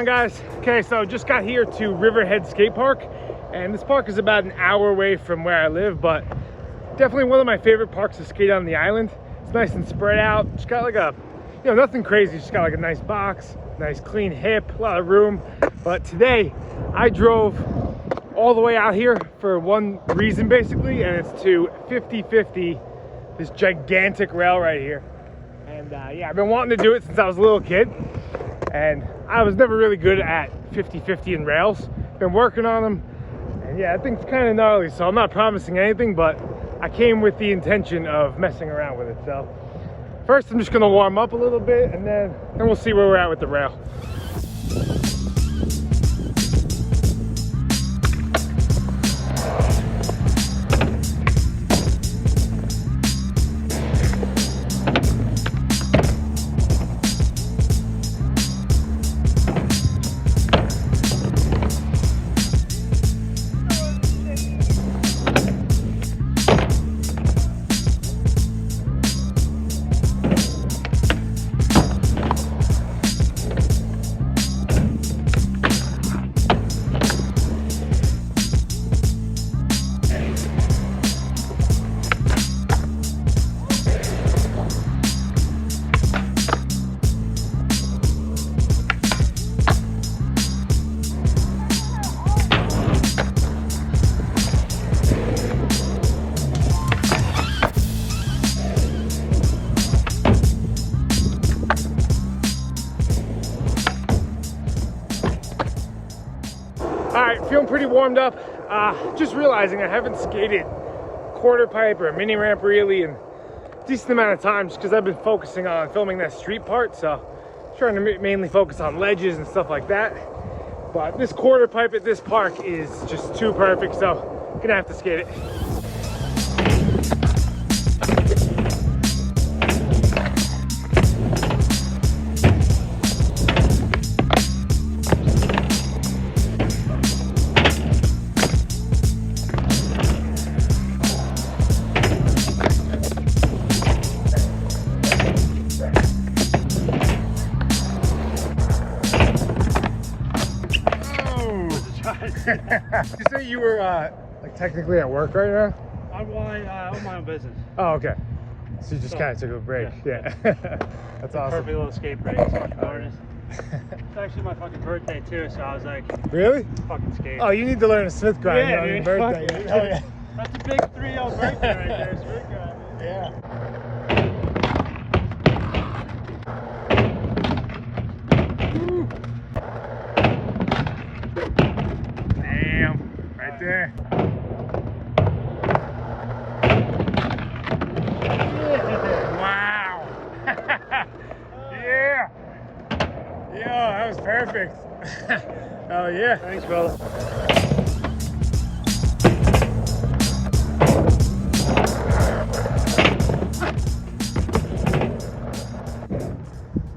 on, guys? Okay, so just got here to Riverhead skate park, and this park is about an hour away from where I live, but definitely one of my favorite parks to skate on the island. It's nice and spread out. It's got like a, nothing crazy. It's just got like a nice box, nice clean hip, a lot of room. But today I drove all the way out here for one reason basically, and it's to 50/50 this gigantic rail right here. And yeah, I've been wanting to do it since I was a little kid, and I was never really good at 50/50 in rails. Been working on them, and yeah, I think it's kind of gnarly, so I'm not promising anything, but I came with the intention of messing around with it. So first I'm just gonna warm up a little bit, and then we'll see where we're at with the rail. Alright, feeling pretty warmed up. Just realizing I haven't skated quarter pipe or a mini ramp really in a decent amount of time, just because I've been focusing on filming that street part, so trying to mainly focus on ledges and stuff like that. But this quarter pipe at this park is just too perfect, so I'm gonna have to skate it. You say you were like technically at work right now? I own my own business. Oh, okay. So you just kind of took a break. Yeah. That's awesome. Perfect little skate break. It's actually my fucking birthday too, so I was like, really? Fucking skate. Oh, you need to learn a Smith grind yeah, on your dude, birthday. Oh, yeah. That's a big 3-0 birthday right there. Smith grind. Yeah. Right there. Wow. Yeah. Yo, that was perfect. Oh yeah. Thanks, brother.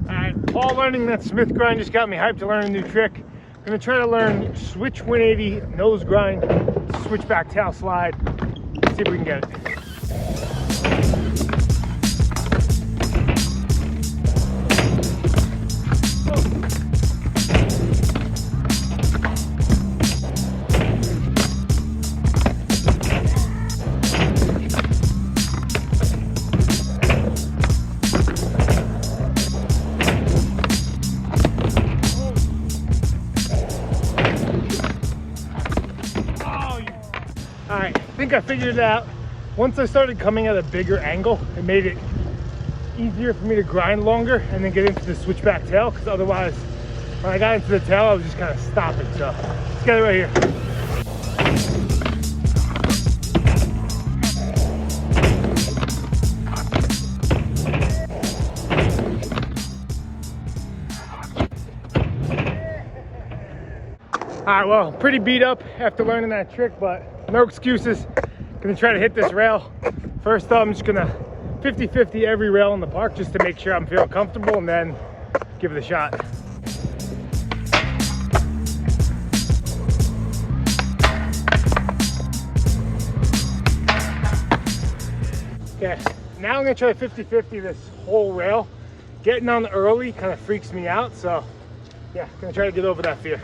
Alright, Paul learning that Smith grind just got me hyped to learn a new trick. I'm gonna try to learn switch 180 nose grind, switch back tail slide. See if we can get it. Alright, I think I figured it out. Once I started coming at a bigger angle, it made it easier for me to grind longer and then get into the switchback tail, because otherwise, when I got into the tail, I was just kind of stopping. So, let's get it right here. Alright, well, pretty beat up after learning that trick, but no excuses. Gonna try to hit this rail. First up, I'm just gonna 50/50 every rail in the park just to make sure I'm feeling comfortable, and then give it a shot. Okay, now I'm gonna try 50/50 this whole rail. Getting on early kind of freaks me out, so yeah, gonna try to get over that fear.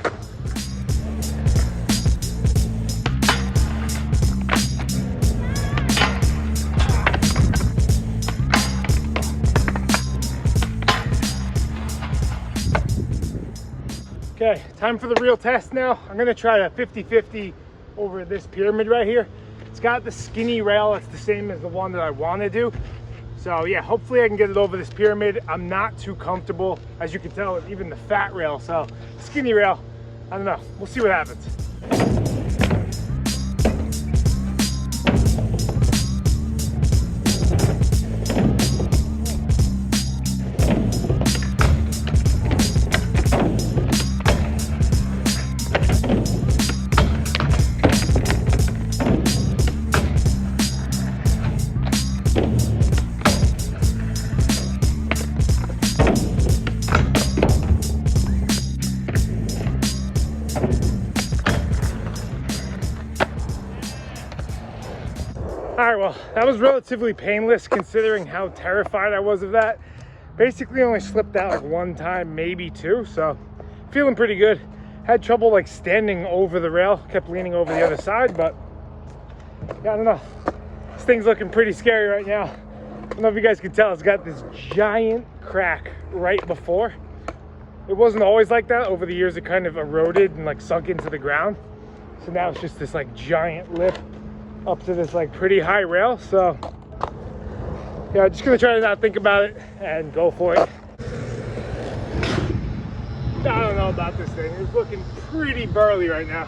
Okay, time for the real test now. I'm gonna try a 50-50 over this pyramid right here. It's got the skinny rail. It's the same as the one that I want to do. So yeah, hopefully I can get it over this pyramid. I'm not too comfortable, as you can tell, with even the fat rail. So skinny rail, I don't know. We'll see what happens. All right, well, that was relatively painless considering how terrified I was of that. Basically only slipped out like one time, maybe two, so feeling pretty good. Had trouble like standing over the rail, kept leaning over the other side, but yeah, I don't know. This thing's looking pretty scary right now. I don't know if you guys can tell, it's got this giant crack right before. It wasn't always like that. Over the years, it kind of eroded and like sunk into the ground. So now it's just this like giant lip up to this like pretty high rail. So yeah, I'm just gonna try to not think about it and go for it. I don't know about this thing. It's looking pretty burly right now.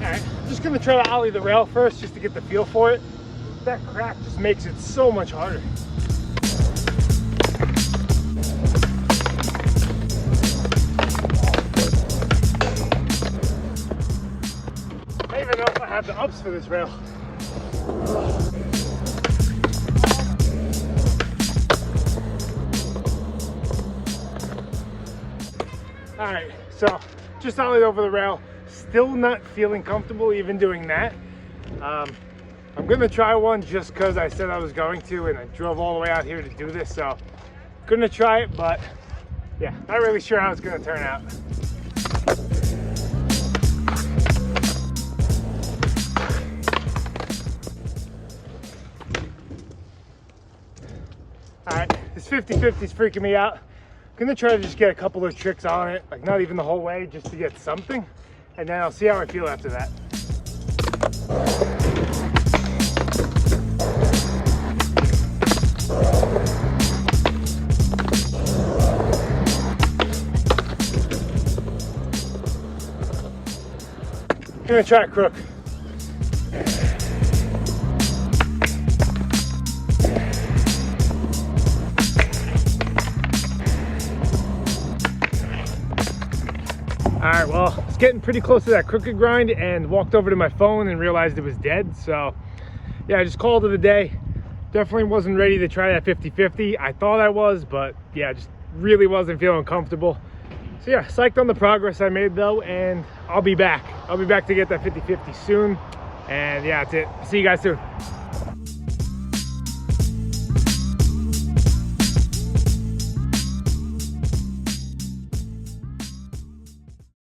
Alright, just gonna try to ollie the rail first just to get the feel for it. That crack just makes it so much harder. I don't even know if I have the ups for this rail. Alright, so just ollied over the rail. Still not feeling comfortable even doing that. I'm gonna try one just because I said I was going to, and I drove all the way out here to do this, so gonna try it, but yeah, not really sure how it's gonna turn out. All right, this 50-50 is freaking me out. I'm gonna try to just get a couple of tricks on it, like not even the whole way, just to get something, and then I'll see how I feel after that. I'm gonna try a crook. All right, well, it's getting pretty close to that crooked grind and walked over to my phone and realized it was dead. So yeah, I just called it a day. Definitely wasn't ready to try that 50-50. I thought I was, but yeah, just really wasn't feeling comfortable. So yeah, psyched on the progress I made though, and I'll be back. I'll be back to get that 50-50 soon. And yeah, that's it. See you guys soon.